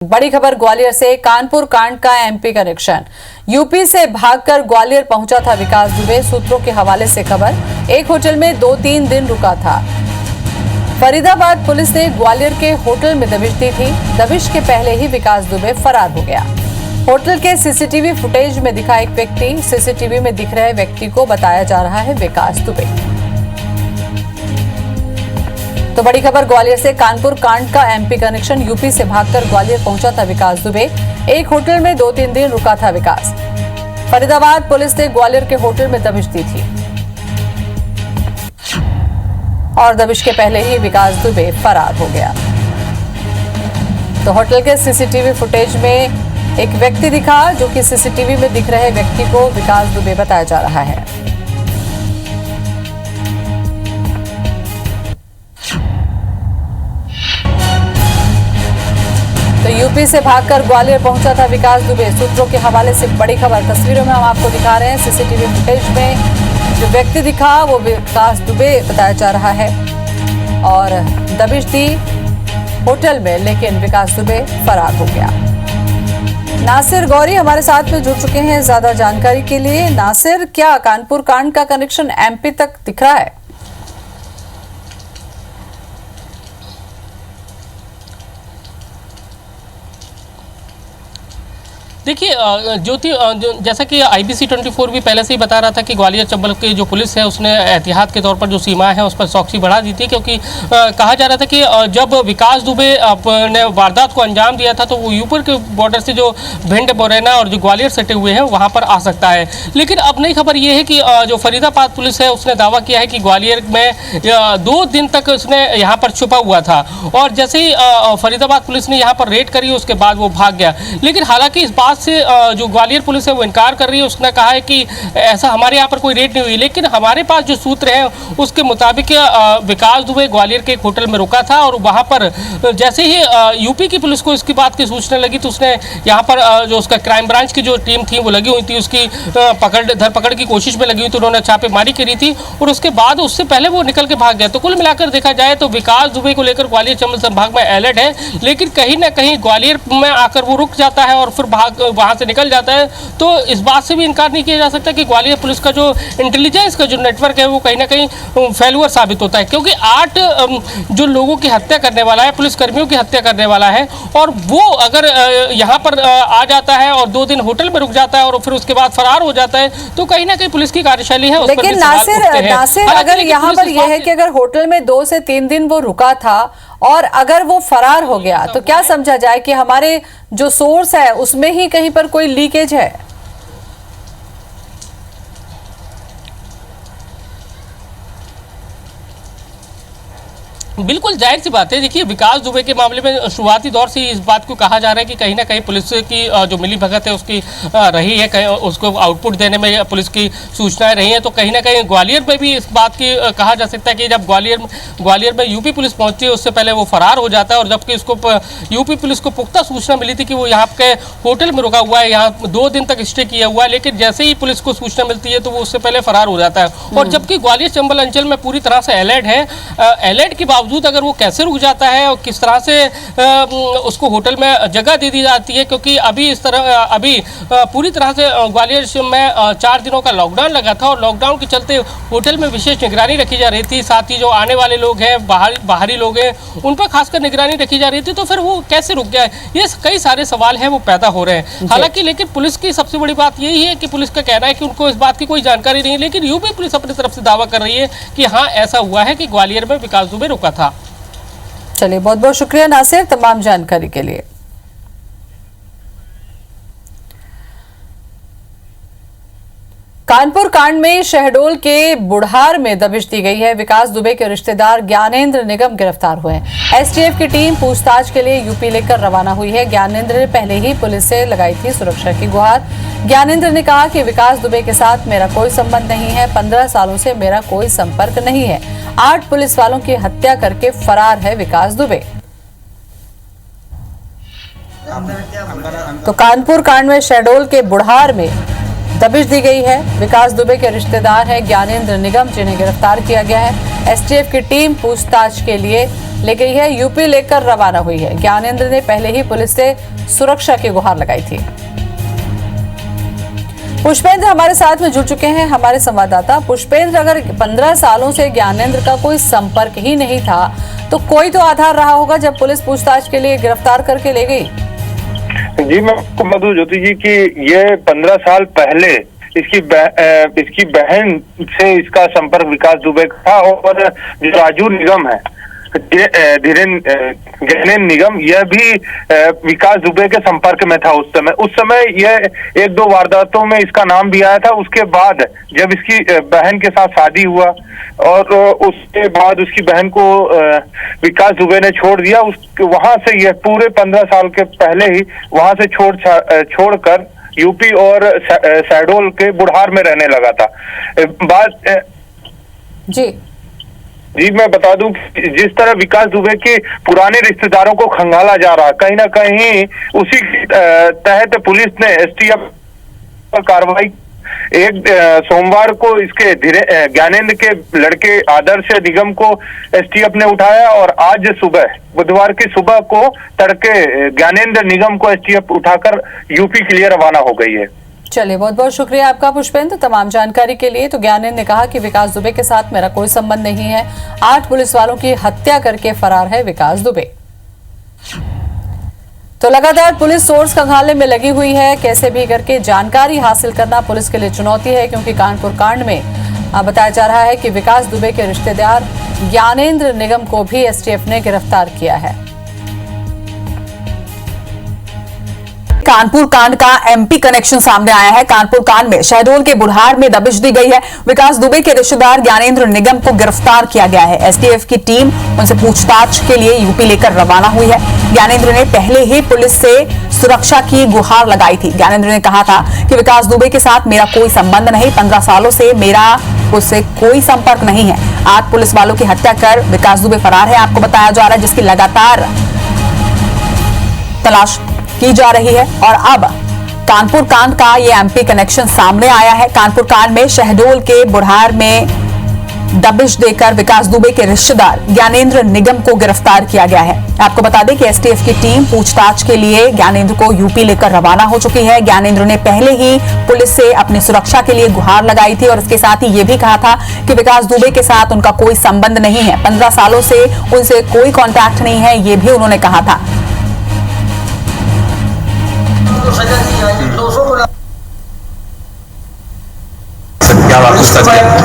बड़ी खबर ग्वालियर से। कानपुर कांड का एमपी कनेक्शन। यूपी से भागकर ग्वालियर पहुंचा था विकास दुबे। सूत्रों के हवाले से खबर, एक होटल में 2-3 दिन रुका था। फरीदाबाद पुलिस ने ग्वालियर के होटल में दबिश दी थी। दबिश के पहले ही विकास दुबे फरार हो गया। होटल के सीसीटीवी फुटेज में दिखा एक व्यक्ति, सीसीटीवी में दिख रहे व्यक्ति को बताया जा रहा है विकास दुबे। तो बड़ी खबर ग्वालियर से। कानपुर कांड का एमपी कनेक्शन। यूपी से भागकर ग्वालियर पहुंचा था विकास दुबे। एक होटल में 2-3 दिन रुका था विकास। फरीदाबाद पुलिस ने ग्वालियर के होटल में दबिश दी थी और दबिश के पहले ही विकास दुबे फरार हो गया। तो होटल के सीसीटीवी फुटेज में एक व्यक्ति दिखा, जो कि सीसीटीवी में दिख रहे व्यक्ति को विकास दुबे बताया जा रहा है। तो यूपी से भागकर ग्वालियर पहुंचा था विकास दुबे। सूत्रों के हवाले से बड़ी खबर। तस्वीरों में हम आपको दिखा रहे हैं, सीसीटीवी फुटेज में जो व्यक्ति दिखा वो विकास दुबे बताया जा रहा है और दबिश दी होटल में, लेकिन विकास दुबे फरार हो गया। नासिर गौरी हमारे साथ में जुड़ चुके हैं ज्यादा जानकारी के लिए। नासिर, क्या कानपुर कांड का कनेक्शन एमपी तक दिख रहा है? देखिए ज्योति, जैसा कि IBC 24 भी पहले से ही बता रहा था कि ग्वालियर चंबल की जो पुलिस है उसने एहतियात के तौर पर जो सीमाएं हैं उस पर चौकसी बढ़ा दी थी, क्योंकि कहा जा रहा था कि जब विकास दुबे ने वारदात को अंजाम दिया था तो वो यूपी के बॉर्डर से जो भिंड, मुरैना और जो ग्वालियर सटे हुए हैं वहाँ पर आ सकता है। लेकिन अब नई खबर ये है कि जो फरीदाबाद पुलिस है उसने दावा किया है कि ग्वालियर में 2 दिन तक उसने यहाँ पर छुपा हुआ था और जैसे ही फरीदाबाद पुलिस ने यहाँ पर रेड करी उसके बाद वो भाग गया। लेकिन हालांकि इस बात से जो ग्वालियर पुलिस है वो इनकार कर रही है। उसने कहा है कि ऐसा हमारे यहाँ पर कोई रेड नहीं हुई, लेकिन हमारे पास जो सूत्र हैं उसके मुताबिक विकास दुबे ग्वालियर के एक होटल में रुका था और वहाँ पर जैसे ही यूपी की पुलिस को इसकी बात की सूचना लगी तो उसने यहाँ पर जो उसका क्राइम ब्रांच की जो टीम थी वो लगी हुई थी, उसकी धरपकड़ की कोशिश में लगी हुई थी। उन्होंने छापेमारी करी थी और उसके बाद उससे पहले वो निकल के भाग गया। तो कुल मिलाकर देखा जाए तो विकास दुबे को लेकर ग्वालियर चंबल संभाग में अलर्ट है, लेकिन कहीं ना कहीं ग्वालियर में आकर वो रुक जाता है और फिर वहां से निकल जाता है। तो इस बात से भी इनकार नहीं किया जा सकता कि ग्वालियर पुलिस का जो इंटेलिजेंस का जो नेटवर्क है वो कहीं ना कहीं फेल्यूर साबित होता है, क्योंकि 8 जो लोगों की हत्या करने वाला है, पुलिसकर्मियों की हत्या करने वाला है, और वो अगर यहाँ पर आ जाता है और 2 दिन होटल में रुक जाता है और फिर उसके बाद फरार हो जाता है तो कहीं ना कहीं पुलिस की कार्यशैली है। लेकिन नासिर, अगर यहाँ पर यह है कि अगर होटल में 2 से 3 दिन वो रुका था और अगर वो फरार हो गया तो क्या समझा जाए कि हमारे जो सोर्स है उसमें ही कहीं पर कोई लीकेज है? बिल्कुल जाहिर सी बात है। देखिए, विकास दुबे के मामले में शुरुआती दौर से इस बात को कहा जा रहा है कि कहीं ना कहीं पुलिस की जो मिली भगत है उसकी रही है, उसको आउटपुट देने में पुलिस की सूचनाएं रही हैं। तो कहीं ना कहीं ग्वालियर में भी इस बात की कहा जा सकता है कि जब ग्वालियर में यूपी पुलिस पहुंचती है उससे पहले वो फरार हो जाता है, और जबकि उसको यूपी पुलिस को पुख्ता सूचना मिली थी कि वो यहाँ के होटल में रुका हुआ है, यहाँ 2 दिन तक स्टे किया हुआ है, लेकिन जैसे ही पुलिस को सूचना मिलती है तो वो उससे पहले फरार हो जाता है। और जबकि ग्वालियर चंबल अंचल में पूरी तरह से अलर्ट है, अलर्ट के बावजूद अगर वो कैसे रुक जाता है और किस तरह से उसको होटल में जगह दे दी जाती है, क्योंकि अभी पूरी तरह से ग्वालियर में 4 दिनों का लॉकडाउन लगा था और लॉकडाउन के चलते होटल में विशेष निगरानी रखी जा रही थी। साथ ही जो आने वाले लोग हैं, बाहरी लोग हैं, उन पर खासकर निगरानी रखी जा रही थी। तो फिर वो कैसे रुक गया है, ये कई सारे सवाल हैं वो पैदा हो रहे हैं। हालांकि लेकिन पुलिस की सबसे बड़ी बात यही है कि पुलिस का कहना है कि उनको इस बात की कोई जानकारी नहीं है, लेकिन यूपी पुलिस अपनी तरफ से दावा कर रही है कि हाँ ऐसा हुआ है कि ग्वालियर में विकास दुबे रुका था। चलिए, बहुत बहुत शुक्रिया नासिर तमाम जानकारी के लिए। कानपुर कांड में शहडोल के बुढ़ार में दबिश दी गई है। विकास दुबे के रिश्तेदार ज्ञानेंद्र निगम गिरफ्तार हुए हैं। STF की टीम पूछताछ के लिए यूपी लेकर रवाना हुई है। ज्ञानेंद्र ने पहले ही पुलिस से लगाई थी सुरक्षा की गुहार। ज्ञानेंद्र ने कहा कि विकास दुबे के साथ मेरा कोई संबंध नहीं है, 15 सालों से मेरा कोई संपर्क नहीं है। 8 पुलिस वालों की हत्या करके फरार है विकास दुबे। तो कानपुर कांड में शहडोल के बुढ़ार में दबिश दी गई है। विकास दुबे के रिश्तेदार हैं ज्ञानेंद्र निगम, जिन्हें गिरफ्तार किया गया है। STF की टीम पूछताछ के लिए ले गई है, यूपी लेकर रवाना हुई है। ज्ञानेंद्र ने पहले ही पुलिस से सुरक्षा की गुहार लगाई थी। पुष्पेंद्र हमारे साथ में जुड़ चुके हैं, हमारे संवाददाता। पुष्पेंद्र, अगर 15 सालों से ज्ञानेंद्र का कोई संपर्क ही नहीं था तो कोई तो आधार रहा होगा जब पुलिस पूछताछ के लिए गिरफ्तार करके ले गई। जी, मैं आपको बता ज्योति जी कि ये 15 साल पहले इसकी बहन से इसका संपर्क विकास दुबे का था, और जो राजू निगम है, ज्ञानेंद्र निगम, यह भी विकास दुबे के संपर्क में था उस समय यह 1-2 वारदातों में इसका नाम भी आया था। उसके बाद जब इसकी बहन के साथ शादी हुआ और उसके बाद उसकी बहन को विकास दुबे ने छोड़ दिया, वहां से यह पूरे 15 साल के पहले ही वहां से छोड़कर यूपी और शहडोल के बुढ़ार में रहने लगा था। जी, मैं बता दूं कि जिस तरह विकास दुबे के पुराने रिश्तेदारों को खंगाला जा रहा, कहीं ना कहीं उसी तहत पुलिस ने एसटीएफ पर कार्रवाई सोमवार को इसके ज्ञानेंद्र के लड़के आदर्श निगम को एसटीएफ ने उठाया, और आज सुबह बुधवार की सुबह को तड़के ज्ञानेंद्र निगम को एसटीएफ उठाकर यूपी के लिए रवाना हो गई है। चलिए, बहुत बहुत शुक्रिया आपका पुष्पेंद्र तमाम जानकारी के लिए। तो ज्ञानेंद्र ने कहा कि विकास दुबे के साथ मेरा कोई संबंध नहीं है। 8 पुलिस वालों की हत्या करके फरार है विकास दुबे। तो लगातार पुलिस सोर्स खंगालने में लगी हुई है। कैसे भी करके जानकारी हासिल करना पुलिस के लिए चुनौती है, क्योंकि कानपुर कांड में बताया जा रहा है कि विकास दुबे के रिश्तेदार ज्ञानेंद्र निगम को भी एसटीएफ ने गिरफ्तार किया है। कानपुर कांड का एमपी कनेक्शन सामने आया है। कानपुर कांड में शहडोल के बुढ़ार में दबिश दी गई है। विकास दुबे के रिश्तेदार ज्ञानेंद्र निगम को गिरफ्तार किया गया है। एसटीएफ की टीम उनसे पूछताछ के लिए यूपी लेकर रवाना हुई है। ज्ञानेंद्र ने पहले ही पुलिस से सुरक्षा की गुहार लगाई थी। ज्ञानेंद्र ने कहा था कि विकास दुबे के साथ मेरा कोई संबंध नहीं, 15 सालों से मेरा उससे कोई संपर्क नहीं है। 8 पुलिस वालों की हत्या कर विकास दुबे फरार है, आपको बताया जा रहा है, जिसकी लगातार तलाश की जा रही है। और अब कानपुर कांड का ये एमपी कनेक्शन सामने आया है। कानपुर कांड में शहडोल के बुढ़ार में दबिश देकर विकास दुबे के रिश्तेदार ज्ञानेंद्र निगम को गिरफ्तार किया गया है। आपको बता दें कि एसटीएफ की टीम पूछताछ के लिए ज्ञानेंद्र को यूपी लेकर रवाना हो चुकी है। ज्ञानेंद्र ने पहले ही पुलिस से अपनी सुरक्षा के लिए गुहार लगाई थी, और इसके साथ ही ये भी कहा था कि विकास दुबे के साथ उनका कोई संबंध नहीं है, 15 सालों से उनसे कोई कॉन्टैक्ट नहीं है, ये भी उन्होंने कहा था।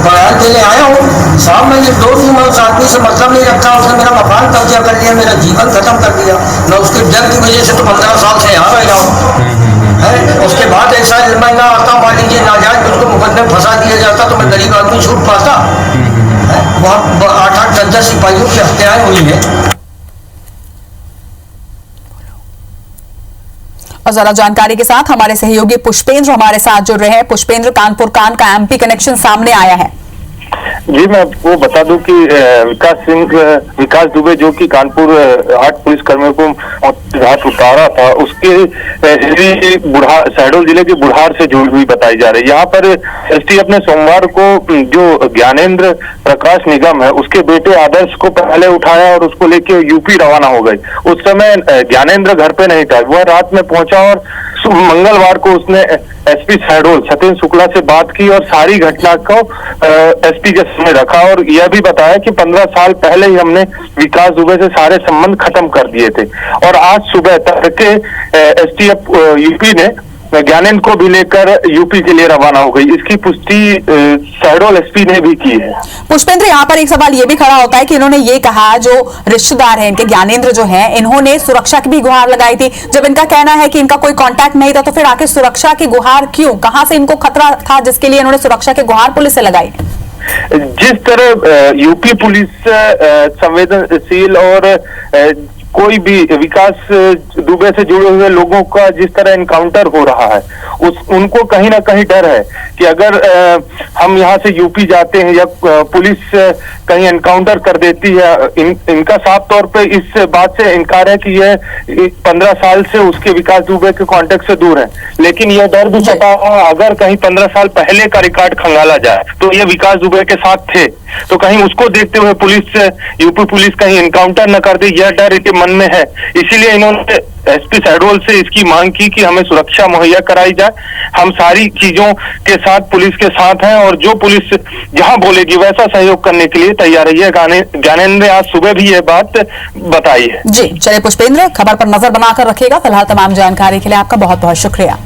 बयान देने आया हूँ साहब, मैंने 2 दिन उस आदमी से मतलब नहीं रखा, उसने मेरा मकान कब्जा कर लिया, मेरा जीवन खत्म कर दिया। मैं उसके डर की वजह से तो 15 साल से यहाँ रह रहा हूँ। उसके बाद ऐसा महीना आता, मान लीजिए नाजायज उसको मुकदमे फंसा दिया जाता तो मैं गरीब आदमी छूट पाता। वहाँ 8-8, 10-10 सिपाहियों की हत्याएं हुई है। और ज्यादा जानकारी के साथ हमारे सहयोगी पुष्पेंद्र हमारे साथ जुड़ रहे हैं। पुष्पेंद्र, कानपुर कांड का एमपी कनेक्शन सामने आया है। जी, मैं आपको बता दूं कि विकास दुबे जो कि कानपुर 8 पुलिस कर्मियों को हाथ उतारा था, उसके शहडोल जिले के बुढ़ार से जुड़ी हुई बताई जा रही है। यहाँ पर एसटीएफ ने सोमवार को जो ज्ञानेंद्र प्रकाश निगम है, उसके बेटे आदर्श को पहले उठाया और उसको लेके यूपी रवाना हो गई। उस समय ज्ञानेंद्र घर पे नहीं था, वह रात में पहुंचा और मंगलवार को उसने एसपी शहडोल सत्येंद्र शुक्ला से बात की और सारी घटना को एसपी के सामने रखा, और यह भी बताया कि 15 साल पहले ही हमने विकास दुबे से सारे संबंध खत्म कर दिए थे। और आज सुबह तड़के एसटीएफ यूपी ने ज्ञानेंद्र को भी लेकर यूपी के लिए रवाना हो गई। इसकी पुष्टि शहडोल एसपी ने भी की है। पुष्पेंद्र, यहाँ पर एक सवाल ये भी खड़ा होता है कि इन्होंने ये कहा, जो रिश्तेदार हैं इनके ज्ञानेंद्र जो हैं, इन्होंने सुरक्षा की भी गुहार लगाई थी। जब इनका कहना है कि इनका कोई कांटेक्ट नहीं था, तो फिर आखिर सुरक्षा की गुहार क्यों? कहां से इनको खतरा था जिसके लिए इन्होंने सुरक्षा की गुहार पुलिस से लगाई? जिस तरह यूपी पुलिस संवेदनशील और कोई भी विकास दुबे से जुड़े हुए लोगों का जिस तरह एनकाउंटर हो रहा है, उनको कहीं ना कहीं डर है कि अगर हम यहाँ से यूपी जाते हैं या पुलिस कहीं एनकाउंटर कर देती है। इनका साफ तौर पे इस बात से इनकार है कि यह 15 साल से उसके विकास दुबे के कांटेक्ट से दूर है, लेकिन यह डर भी सता है अगर कहीं 15 साल पहले का रिकॉर्ड खंगाला जाए तो ये विकास दुबे के साथ थे, तो कहीं उसको देखते हुए यूपी पुलिस कहीं एनकाउंटर न कर दे, यह डर इनके मन में है। इसीलिए इन्होंने एसपी शहडोल से इसकी मांग की कि हमें सुरक्षा मुहैया कराई जाए। हम सारी चीजों के साथ पुलिस के साथ हैं और जो पुलिस जहां बोलेगी वैसा सहयोग करने के लिए तैयार है। ज्ञानेंद्र ने आज सुबह भी ये बात बताई है। जी चलिए पुष्पेंद्र, खबर पर नजर बनाकर रखिएगा। फिलहाल तमाम जानकारी के लिए आपका बहुत बहुत शुक्रिया।